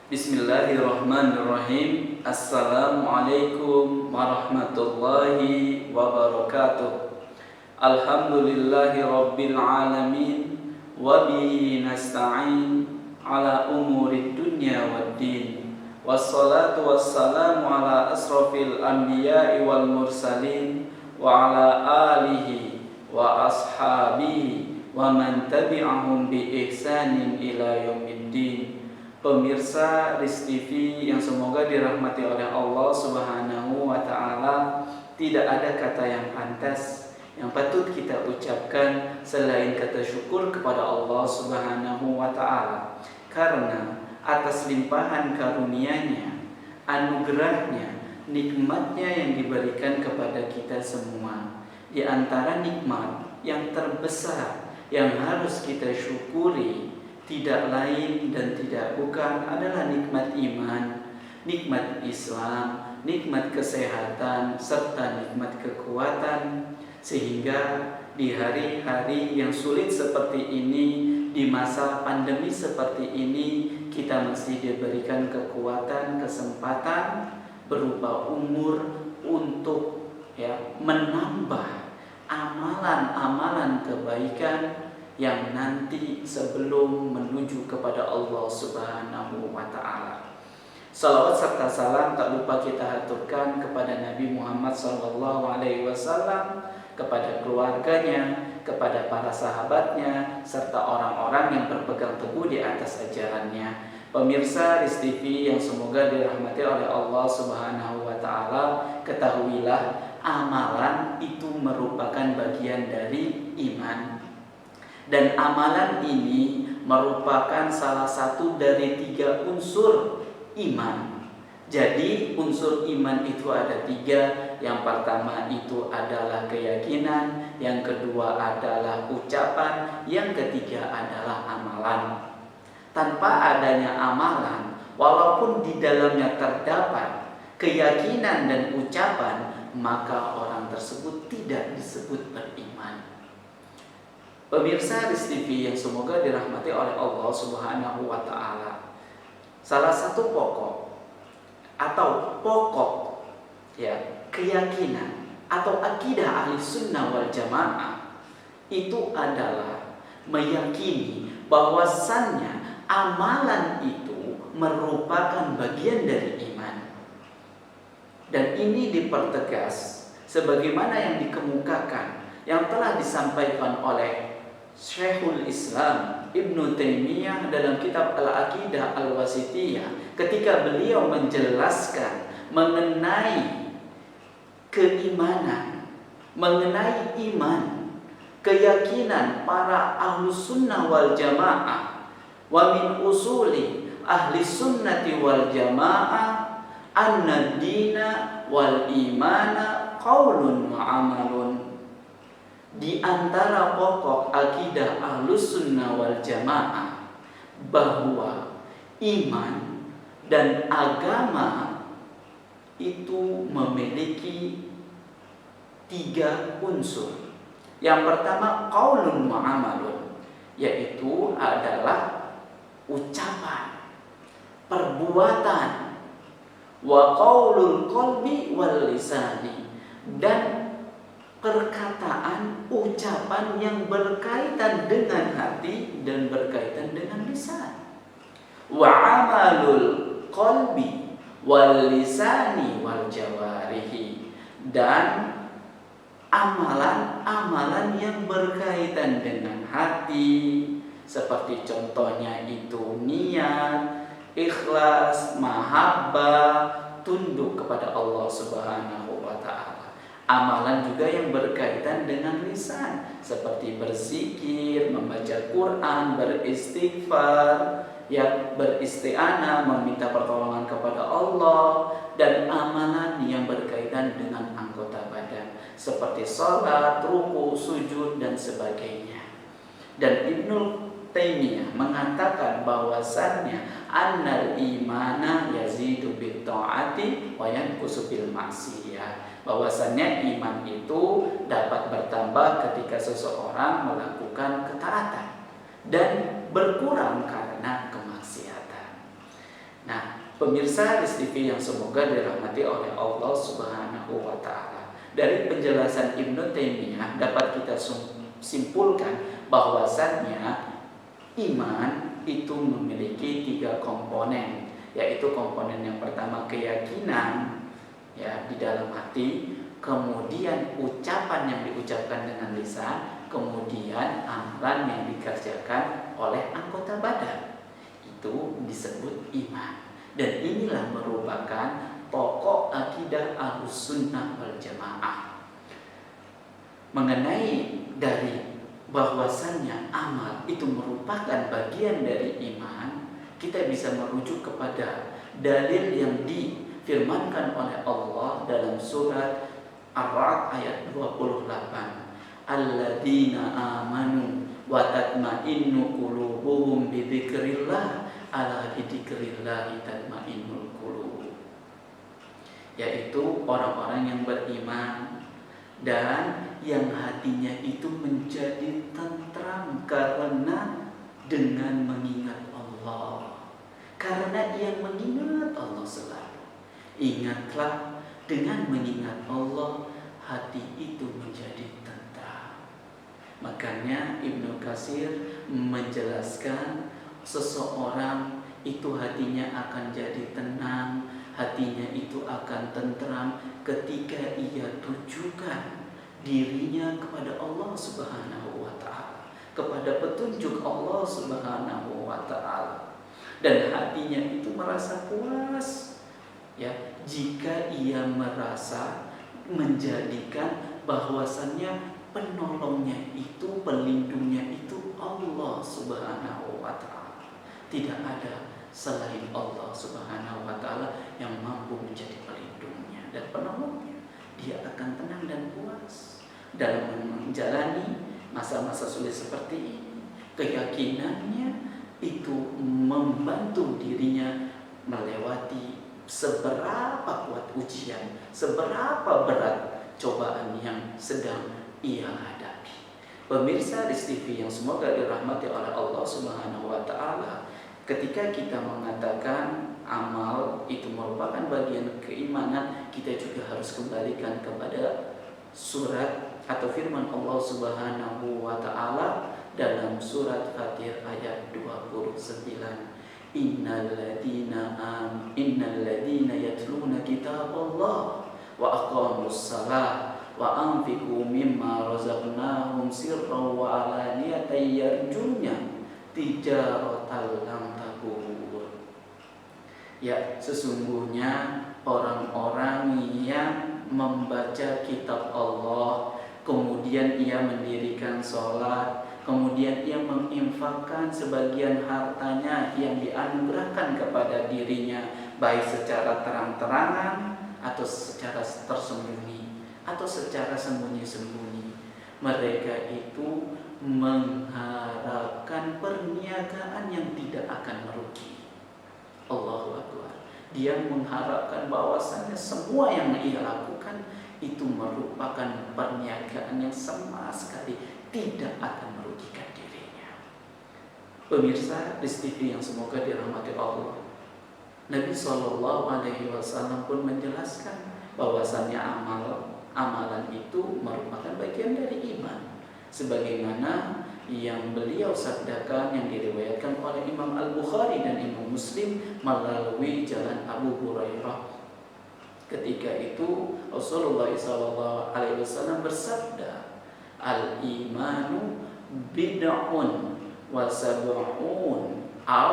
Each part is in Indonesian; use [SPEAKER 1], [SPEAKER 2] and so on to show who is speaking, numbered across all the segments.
[SPEAKER 1] Bismillahirrahmanirrahim. Assalamualaikum warahmatullahi wabarakatuh. Alhamdulillahi rabbil alamin. Wabihi nasta'in ala umuri dunya waddin. Wassalatu wassalamu ala asrafil anbiya'i wal mursalin. Wa ala alihi wa ashabihi wa man tabi'ahum bi ihsanin ila yaumiddin. Pemirsa RIS TV yang semoga dirahmati oleh Allah Subhanahu wa Ta'ala, tidak ada kata yang pantas yang patut kita ucapkan selain kata syukur kepada Allah Subhanahu wa Ta'ala, karena atas limpahan karunia-Nya, anugerahnya, nikmatnya yang diberikan kepada kita semua. Di antara nikmat yang terbesar yang harus kita syukuri tidak lain dan tidak bukan adalah nikmat iman, nikmat Islam, nikmat kesehatan, serta nikmat kekuatan. Sehingga di hari-hari yang sulit seperti ini, di masa pandemi seperti ini, kita masih diberikan kekuatan, kesempatan berupa umur untuk menambah amalan-amalan kebaikan yang nanti sebelum menuju kepada Allah Subhanahu wa Ta'ala. Salawat serta salam tak lupa kita haturkan kepada Nabi Muhammad SAW, kepada keluarganya, kepada para sahabatnya, serta orang-orang yang berpegang teguh di atas ajarannya. Pemirsa RIS TV yang semoga dirahmati oleh Allah Subhanahu wa Ta'ala, ketahuilah amalan itu merupakan bagian dari iman. Dan amalan ini merupakan salah satu dari 3 unsur iman. Jadi unsur iman itu ada 3. Yang pertama itu adalah keyakinan, yang kedua adalah ucapan, yang ketiga adalah amalan. Tanpa adanya amalan, walaupun di dalamnya terdapat keyakinan dan ucapan, maka orang tersebut tidak disebut beriman. Pemirsa RIS TV yang semoga dirahmati oleh Allah Subhanahu wa Ta'ala, salah satu pokok keyakinan atau akidah ahli sunnah wal jamaah itu adalah meyakini bahwasannya amalan itu merupakan bagian dari iman. Dan ini dipertegas sebagaimana yang dikemukakan, yang telah disampaikan oleh Syekhul Islam Ibnu Taimiyah dalam kitab Al-Aqidah Al-Wasithiyah, ketika beliau menjelaskan mengenai keimanan, mengenai iman, keyakinan para ahlus sunnah wal jamaah. Wa min usuli ahli sunnati wal jamaah anna dina wal imana qaulun wa amalun. Di antara pokok akidah ahlus sunnah wal jamaah bahwa iman dan agama itu memiliki 3 unsur. Yang pertama qaulun wa amalun, yaitu adalah ucapan, perbuatan, wa qaulul qalbi wal lisani, dan perkataan, ucapan yang berkaitan dengan hati dan berkaitan dengan lisan. Wa amalul qalbi wal lisani wal jawarihi, dan amalan-amalan yang berkaitan dengan hati, seperti contohnya itu niat, ikhlas, mahabbah, tunduk kepada Allah Subhanahu wa Ta'ala. Amalan juga yang berkaitan dengan lisan, seperti berzikir, membaca Quran, beristighfar, beristi'anah, meminta pertolongan kepada Allah, dan amalan yang berkaitan dengan anggota badan, seperti sholat, ruku, sujud, dan sebagainya. Dan Ibnu Taimiyah mengatakan bahwasannya annal imana yazidu bit ta'ati wa yanqusu bil maksiyah, bahwasannya iman itu dapat bertambah ketika seseorang melakukan ketaatan dan berkurang karena kemaksiatan. Nah, Pemirsa Ris TV yang semoga dirahmati oleh Allah Subhanahu wa taala. Dari penjelasan Ibnu Taimiyah dapat kita simpulkan bahwasannya iman itu memiliki 3 komponen, yaitu komponen yang pertama keyakinan ya di dalam hati, kemudian ucapan yang diucapkan dengan lisan, kemudian amalan yang dikerjakan oleh anggota badan. Itu disebut iman. Dan inilah merupakan pokok akidah Ahlussunnah wal Jamaah. Mengenai dari bahwasannya amal itu merupakan bagian dari iman, kita bisa merujuk kepada dalil yang difirmankan oleh Allah dalam surat Ar-Ra'd ayat 28. Alladzina amanu wa tatma'innu qulubuhum bi dzikrillah ala bidzikrillah tatma'innul qulub. Yaitu orang-orang yang beriman dan yang hatinya itu menjadi tentram karena dengan mengingat Allah. Karena ia mengingat Allah selalu. Ingatlah, dengan mengingat Allah hati itu menjadi tentram. Makanya Ibnu Katsir menjelaskan seseorang itu hatinya akan jadi tenang, hatinya itu akan tentram ketika ia tujukan dirinya kepada Allah Subhanahu wa taala, kepada petunjuk Allah Subhanahu wa taala. Dan hatinya itu merasa puas ya jika ia merasa menjadikan bahwasannya penolongnya itu, pelindungnya itu Allah Subhanahu wa taala. Tidak ada selain Allah Subhanahu wa taala yang mampu menjadi pelindungnya dan penolongnya. Dia akan tenang dan puas dalam menjalani masa-masa sulit seperti ini. Keyakinannya itu membantu dirinya melewati seberapa kuat ujian, seberapa berat cobaan yang sedang ia hadapi. Pemirsa Ris TV yang semoga dirahmati oleh Allah Subhanahu wa taala, ketika kita mengatakan amal itu merupakan bagian keimanan, kita juga harus kembalikan kepada surat atau firman Allah Subhanahu wa taala dalam surat Fatir ayat 29. Innal ladzina yatluna kitaballah wa aqamus shalah wa anfiqu mimma razaqnahum sirran wa alaniyatan yarjuna tijaratan lan tabur. Ya, sesungguhnya orang-orang yang membaca kitab Allah, kemudian ia mendirikan sholat, kemudian ia menginfakkan sebagian hartanya yang dianugerahkan kepada dirinya, baik secara terang-terangan atau secara tersembunyi atau secara sembunyi-sembunyi. Mereka itu mengharapkan perniagaan yang tidak akan merugi. Allahu Akbar. Dia mengharapkan bahwasannya semua yang ia lakukan itu merupakan perniagaan yang sama sekali tidak akan merugikan dirinya. Pemirsa Ris TV yang semoga dirahmati Allah, Nabi SAW pun menjelaskan bahwasannya amalan itu merupakan bagian dari iman, sebagaimana yang beliau sabdakan yang diriwayatkan oleh Imam Al-Bukhari dan Imam Muslim melalui jalan Abu Hurairah. Ketika itu Rasulullah SAW bersabda, al-imanu bid'un wa sab'un aw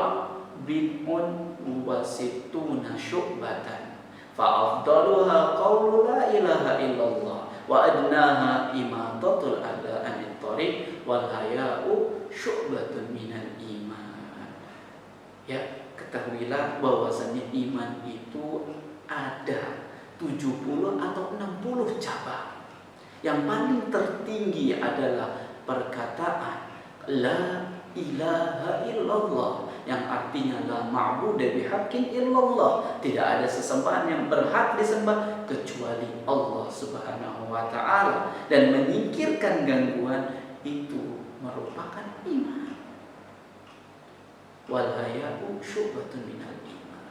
[SPEAKER 1] bid'un wa sittuna syu'batan fa afdaluha qawlu la ilaha illallah wa adnaha imatatul adha anit thariq wal haya'u syu'batun minal iman. Ya, ketahuilah bahwasanya iman itu ada 70 atau 60 cabang. Yang paling tertinggi adalah perkataan la ilaha illallah, yang artinya la ma'budu bihaqqin illallah, tidak ada sesembahan yang berhak disembah kecuali Allah Subhanahu wa taala, dan menyingkirkan gangguan itu merupakan iman. Wal haya'u syu'batun minal iman.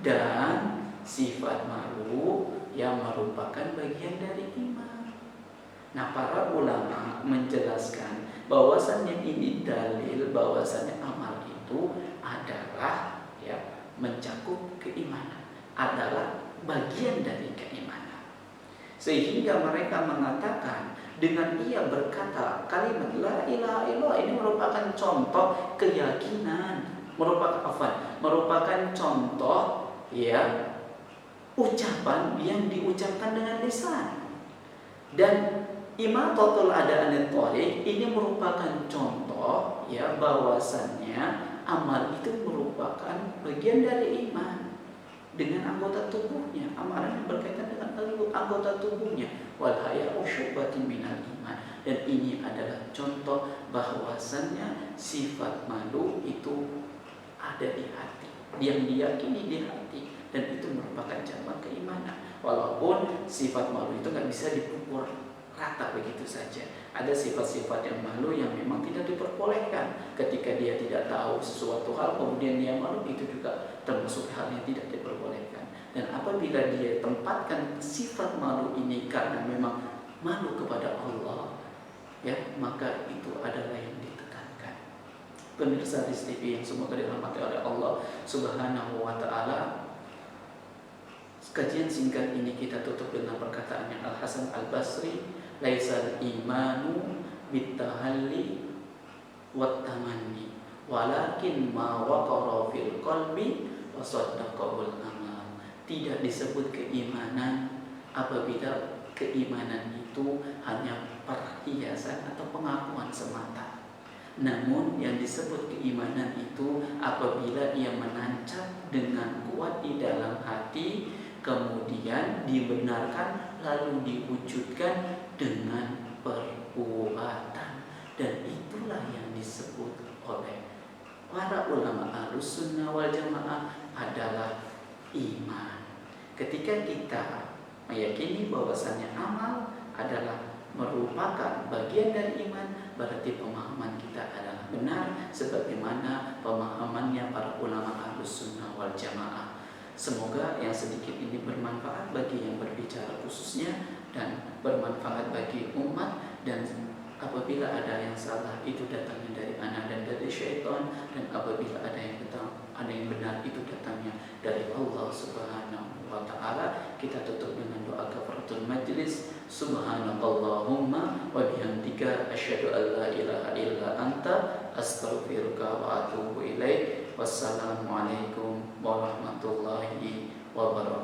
[SPEAKER 1] dan sifat malu yang merupakan bagian dari iman. Nah, para ulama menjelaskan bahwasannya ini dalil bahwasannya amal itu adalah mencakup keimanan, adalah bagian dari keimanan. Sehingga mereka mengatakan dengan ia berkata kalimat la ilaha illallah ini merupakan contoh keyakinan, merupakan contoh ucapan yang diucapkan dengan lisan. Dan imatatul adha anit thariq ini merupakan contoh bahwasannya amal itu merupakan bagian dari iman dengan anggota tubuhnya. Amalan yang berkaitan dengan anggota tubuhnya. Wal haya'u syu'batun minal iman. Dan ini adalah contoh bahwasannya sifat malu itu ada di hati, yang diyakini di hati, dan itu merupakan cabang keimanan. Walaupun sifat malu itu nggak bisa dipukul rata begitu saja. Ada sifat-sifat yang malu yang memang tidak diperbolehkan. Ketika dia tidak tahu sesuatu hal kemudian dia malu, itu juga termasuk hal yang tidak diperbolehkan. Dan apabila dia tempatkan sifat malu ini karena memang malu kepada Allah, maka itu adalah yang ditekankan. Pemirsa Riz TV yang semoga dirahmati oleh Allah Subhanahu wa taala, kajian singkat ini kita tutup dengan perkataannya Al-Hasan Al-Basri, laisal imanu bittahalli wat tamanni walakin ma waqara fil qalbi wa saddaqahul amal. Tidak disebut keimanan apabila keimanan itu hanya perhiasan atau pengakuan semata. Namun yang disebut keimanan itu apabila ia menancap dengan kuat di dalam hati, kemudian dibenarkan lalu diwujudkan dengan perbuatan. Dan itulah yang disebut oleh para ulama Ahlus Sunnah wal Jamaah adalah iman. Ketika kita meyakini bahwasannya amal adalah merupakan bagian dari iman, berarti pemahaman kita adalah benar sebagaimana pemahamannya para ulama Ahlus Sunnah wal Jamaah. Semoga yang sedikit ini bermanfaat bagi yang berbicara khususnya dan bermanfaat bagi umat. Dan apabila ada yang salah itu datangnya dari ana dan dari syaitan, dan apabila ada yang benar itu datangnya dari Allah Subhanahu wa taala. Kita tutup dengan doa kafaratul majlis. Subhanakallahumma wa bihamdika asyhadu an la ilaha illa anta astaghfiruka wa atubu ilaik. Wassalamualaikum warahmatullahi wabarakatuh.